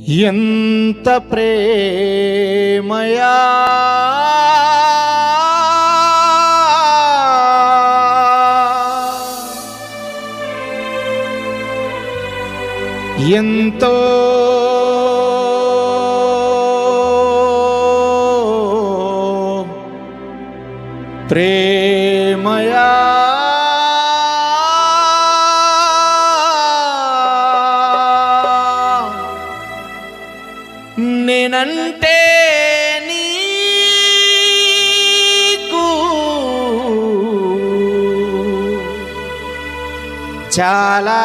ఎంత ప్రేమయా ఎంతో ప్రేమయా నేనంటే నీకు చాలా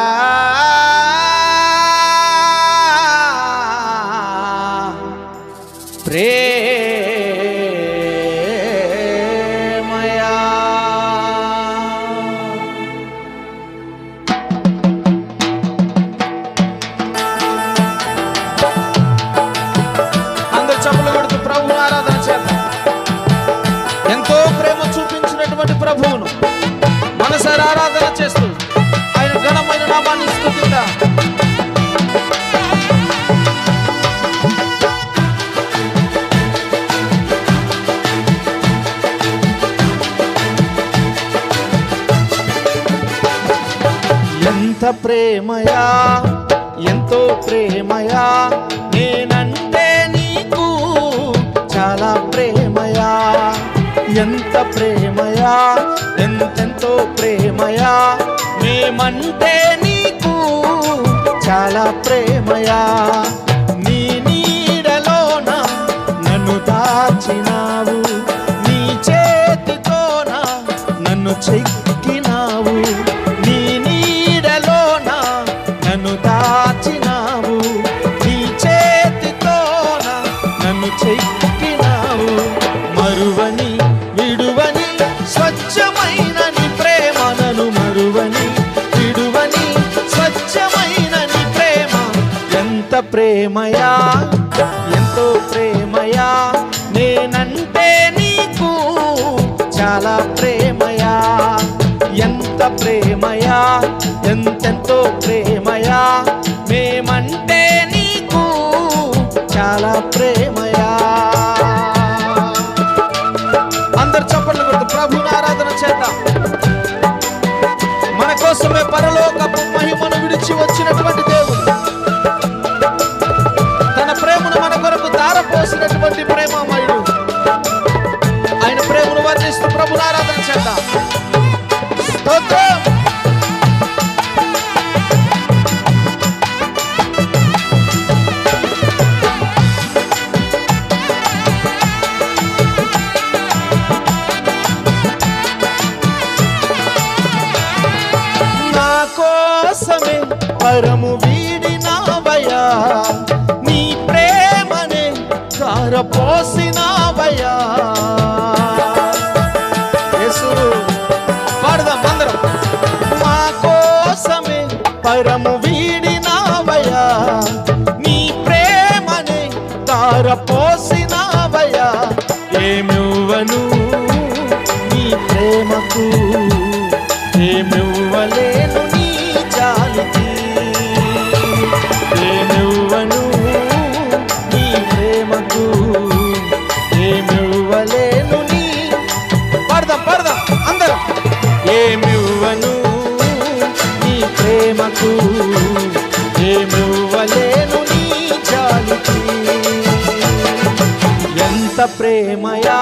ప్రేమయా. అందరు చప్పట్లు కొడుతూ ప్రభువును ఆరాధన చేద్దాం. ఎంతో ప్రేమ చూపించినటువంటి ప్రభువును మనసారా ఆరాధన చేస్తూ ఆయన ఘనమైన నామాన్ని స్తుతిద్దాం. ఎంత ప్రేమయా, ఎంతో ప్రేమయా, నేనంటే నీకు చాలా ప్రేమయా. ఎంత ప్రేమయా, ఎంతెంతో ప్రేమయా, మేమంటే నీకు చాలా ప్రేమయా. నీ నీడలోన నన్ను దాచినావు, నీ చేతితోన నన్ను చెక్కినావు. నీ నీడలోన నన్ను దాచినావు, నీ చేతితోన నన్ను చెక్కినావు. మరువని విడువని స్వచ్ఛమైన నీ ప్రేమ, నన్ను మరువని విడువని స్వచ్ఛమైన నీ ప్రేమ. ఎంత ప్రేమయా, ఎంతో ప్రేమయా, నేనంటే నీకు చాలా ప్రేమయా. ఎంత ప్రేమయా, ఎంతెంతో ప్రేమయా, మేమంటే నీకు చాలా ప్రేమయా. అందరు చప్పట్లు కొడుతూ ప్రభువుని ఆరాధన చేద్దాం. మన కోసమే పరలోకపు మహిమను విడిచి వచ్చినటువంటి దేవుడు, తన ప్రేమను మన కొరకు ధారపోసినటువంటి ప్రేమమయుడు. ఆయన ప్రేమను వర్ణిస్తూ ప్రభువుని ఆరాధన చేద్దాం. స్తోత్రం. నా కోసమే పరము వీడినావయ్యా, నీ ప్రేమనే ధారపోసినావయ్యా. యేసు పాడదాం అందరం. మా కోసమే పరము వీడినావయ్యా, నీ ప్రేమనే ధారపోసినావయ్యా. ఏమివ్వను నీ ప్రేమకు, ఏమివ్వలేను నీ జాలికి. ఏమివ్వను నీ ప్రేమకు, ఏమివ్వలేను నీ పడదాం పడదాం అందరం. ఏమివ్వను నీ ప్రేమకు, ఏమివ్వలేను నీ జాలికి. ఎంత ప్రేమయా,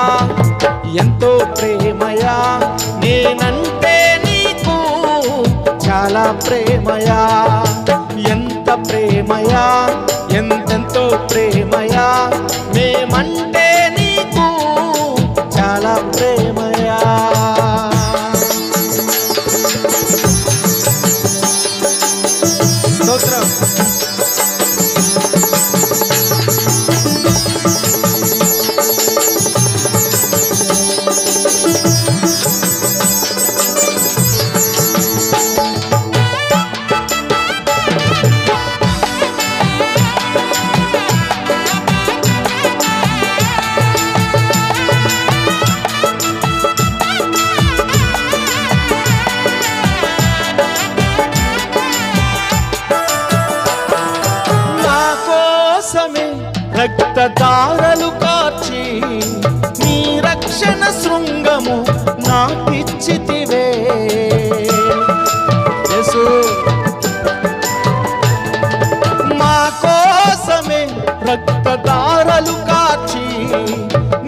ఎంతో ప్రేమయా, నేనంటే నీకు చాలా ప్రేమయా. ఎంత ప్రేమయా, ఎంతెంతో ప్రేమయా, మేమంటే నీకు చాలా ప్రేమయా. స్తోత్రం. రక్తధారలు కార్చి నీ రక్షణ శృంగము నాకిచ్చితివే. యేసు మా కోసమే రక్తధారలు కార్చి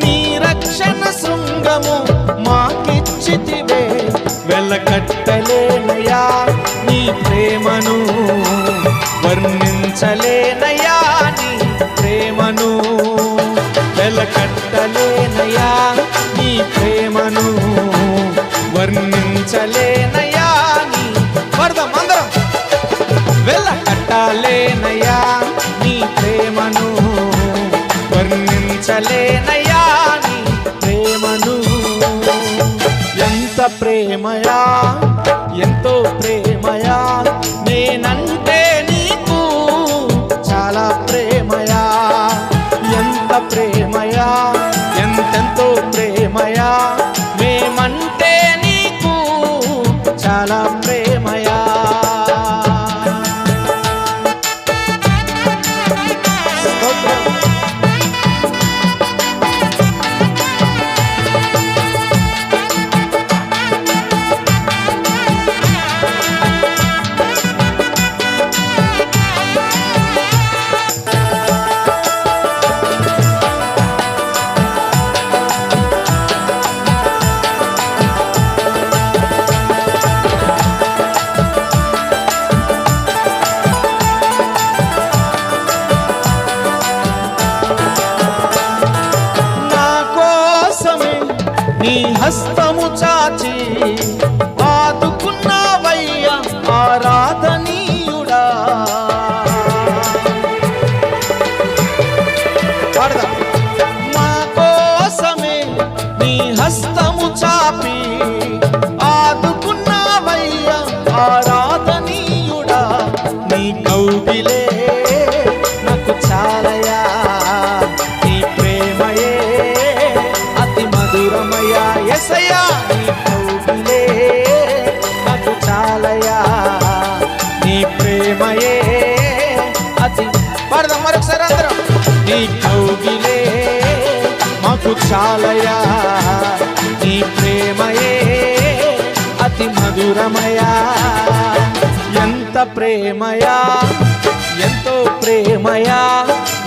నీ రక్షణ శృంగము మాకిచ్చితివే. వెలకట్టలేనయా నీ ప్రేమను, వర్ణించలేనయా నీ ప్రేమను. వెలకట్టలేనయా నీ ప్రేమను, వర్ణించలేనయా నీ వరదం అందరం. వెలకట్టలేనయా నీ ప్రేమను, వర్ణించలేనయా నీ ప్రేమను. ఎంత ప్రేమయా, ఎంతో ప్రేమయా, నేనంటే నీకు చాలా ప్రేమయా. ఎంత ప్రేమయా, ఎంతెంతో ప్రేమయా, మేమంటే నీకు చాలా ప్రేమయా. నీ హస్తము చాచి ఆదుకున్నావయ్యా ఆరాధనీయుడా. మా కోసమే నీ హస్తము చాపి ఆదుకున్నావయ్యా ఆరాధనీయుడా. నీ కౌగిలే నాకు చాలయా, నీ ప్రేమయే అతి మధురమయ్యా. యేసయ్యా నీ కౌగిలే నాకు చాలయా, నీ ప్రేమయే అతి పాడదాం మరొకసారి అందరం. నీ కౌగిలే మాకు చాలయా, నీ ప్రేమయే అతి మధురమయా. ఎంత ప్రేమయా, ఎంతో ప్రేమయా,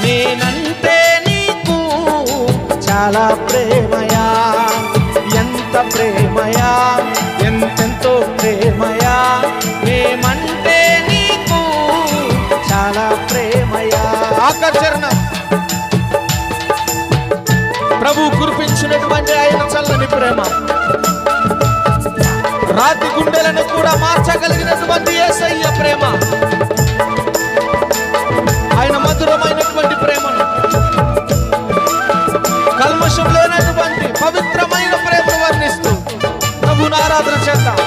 నేనంటే నీకు చాలా ప్రేమయా. ఎంత ప్రేమయా, ఎంతెంతో ప్రేమయా, మేమంటే నీకు చాలా ప్రేమయా. ఆకర్షణ ప్రభు కురిపించినటువంటి ఆయన చల్లని ప్రేమ, రాతి గుండెలను కూడా మార్చగలిగినటువంటి యేసయ్య ప్రేమ, ఆయన మధురమైనటువంటి ప్రేమను, కల్మషం లేనటువంటి పవిత్రమైన ప్రేమను వర్ణిస్తూ ప్రభువును ఆరాధన చేద్దాం.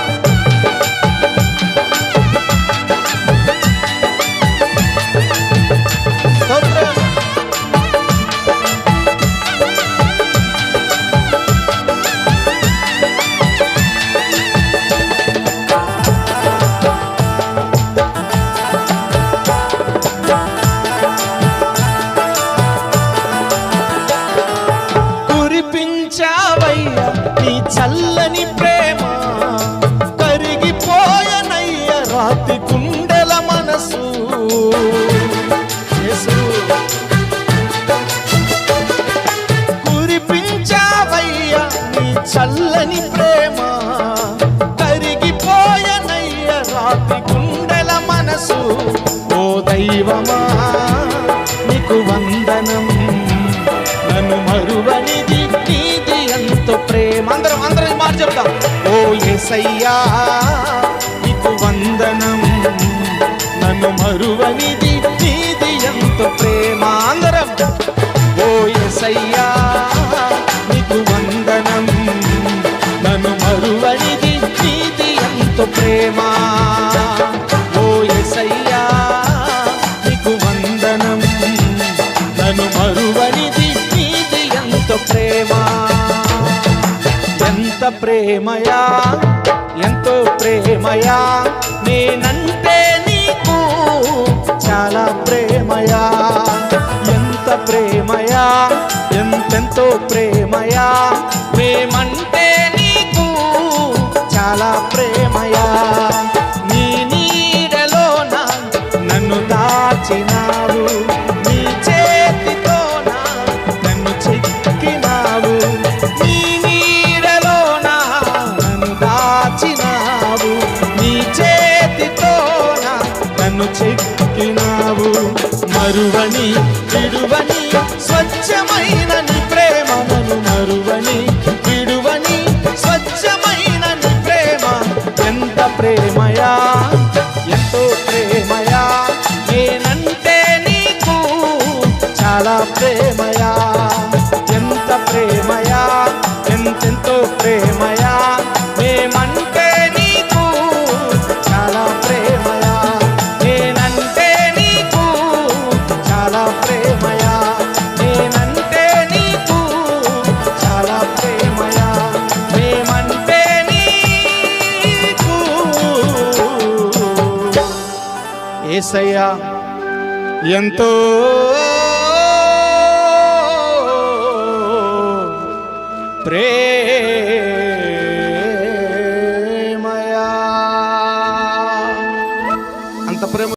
కురిపించావయ్యా నీ చల్లని ప్రేమ, కరిగిపోయనయ్య రాతి గుండెల మనసు. కురిపించావయ్యా నీ చల్లని ప్రేమ, కరిగిపోయనయ్య రాతి గుండెల మనసు. ఓ దైవమా నీకు వందనం, నన్ను మరువనిది నీది ఎంతో ప్రేమ. అందరం అందరం ఈ మాట చెప్తాం. ఓ యేసయ్యా నీకు వందనం, నన్ను మరువనిది నీది ఎంతో ప్రేమ. అందరం ఓ యేసయ్యా నీకు వందనం, నన్ను మరువనిది నీది ఎంతో ప్రేమ. ఓ యేసయ్యా నీకు వందనం, నన్ను మరువనిది నీది ఎంతో ప్రేమ. ఎంత ప్రేమయా, ఎంతో ప్రేమయా, నేనంటే నీకు చాలా ప్రేమయా. ఎంత ప్రేమ ఎంతో ప్రేమయా, మేమంటే నీకు చాలా ప్రేమయా. నీ నీడలోన నన్ను దాచినావు, నీ చేతితోన నన్ను చెక్కినావు. నీ నీడలోన నన్ను దాచినావు, నీ చేతితోన నన్ను చెక్కినావు. మరువని విడువని స్వచ్ఛమైన నీ ప్రేమ, నన్ను మరువని విడువని స్వచ్ఛమైన నీ ప్రేమ. ఎంత ప్రేమయా, ఎంతో ప్రేమయా, నేనంటే నీకు చాలా ప్రేమయా. ఎంత ప్రేమయా, ఎంతెంతో ప్రేమయా, మేమంటే నీకు చాలా ప్రేమయా. నేనంటే నీకు చాలా ప్రేమయా, నేనంటే నీకు చాలా ప్రేమయా, మేమంటే నీకు. యేసయ్యా ఎంతో ప్రేమయా.